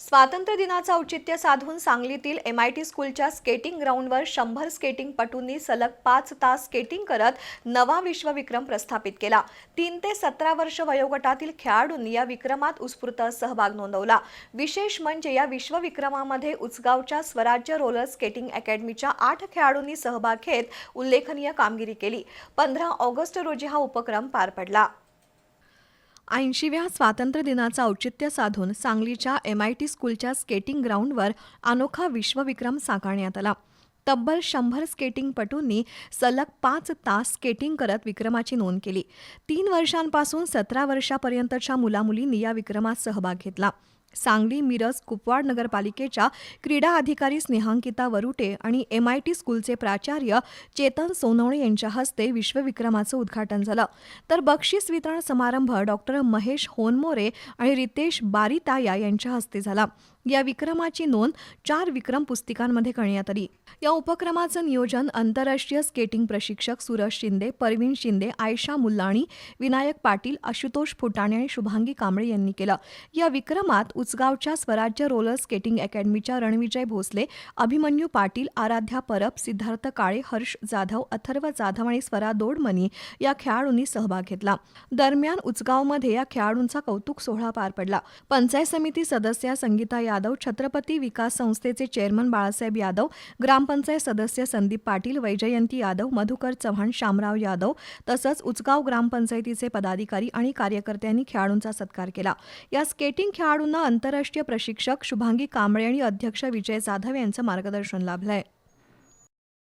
स्वातंत्र्य दिनाचं औचित्य साधून सांगलीतील MIT स्कूलच्या स्केटिंग ग्राउंडवर 100 स्केटिंगपटूंनी सलग 5 तास स्केटिंग करत नवा विश्वविक्रम प्रस्थापित केला। 3 ते 17 वर्ष वयोगटातील खेळाडूंनी या विक्रमात उत्स्फूर्त सहभाग नोंदवला। विशेष म्हणजे या विश्वविक्रमामध्ये उचगावच्या स्वराज्य रोलर स्केटिंग अकॅडमीच्या 8 खेळाडूंनी सहभाग घेत उल्लेखनीय कामगिरी केली। 15 ऑगस्ट रोजी हा उपक्रम पार पडला। 80व्या स्वातंत्र्य दिनाचं औचित्य साधून सांगलीच्या MIT स्कूलच्या स्केटिंग ग्राउंडवर अनोखा विश्वविक्रम साकारण्यात आला। तब्बल 100 स्केटिंगपटूंनी सलग 5 तास स्केटिंग करत विक्रमाची नोंद केली। 3 वर्षांपासून 17 वर्षापर्यंतच्या मुलामुलींनी या विक्रमात सहभाग घेतला। सांगली, मिरज, कुपवाड नगरपालिकेच्या क्रीडा अधिकारी स्नेहांकिता वरुटे आणि MIT स्कूलचे प्राचार्य चेतन सोनवणे यांच्या हस्ते विश्वविक्रमाचं उद्घाटन झालं। तर बक्षीस वितरण समारंभ डॉक्टर महेश होनमोरे आणि रितेश बारिताया यांच्या हस्ते झाला। या विक्रमाची नोंद 4 विक्रम पुस्तिकांमध्ये करण्यात आली। या उपक्रमाचं नियोजन आंतरराष्ट्रीय स्केटिंग प्रशिक्षक सूरज शिंदे, परवीन शिंदे, आयशा मुल्लाणी, विनायक पाटील, आशुतोष फुटाणे आणि शुभांगी कांबळे यांनी केलं। या विक्रमात उचगावच्या स्वराज्य रोलर स्केटिंग अकॅडमीच्या रणविजय भोसले, अभिमन्यू पाटील, आराध्या परब, सिद्धार्थ काळे, हर्ष जाधव, अथर्व जाधव आणि स्वरा दोडमनी या खेळाडूंनी सहभाग घेतला। दरम्यान उचगावमध्ये या खेळाडूंचा कौतुक सोहळा पार पडला। पंचायत समिती सदस्य संगीता यादव, छत्रपती विकास संस्थेचे चेअरमन बाळासाहेब यादव, ग्रामपंचायत सदस्य संदीप पाटील, वैजयंती यादव, मधुकर चव्हाण, शामराव यादव तसंच उचगाव ग्रामपंचायतीचे पदाधिकारी आणि कार्यकर्त्यांनी खेळाडूंचा सत्कार केला। या स्केटिंग खेळाडूंना आंतरराष्ट्रीय प्रशिक्षक शुभांगी कांबळे आणि अध्यक्ष विजय जाधव यांचं मार्गदर्शन लाभलंय।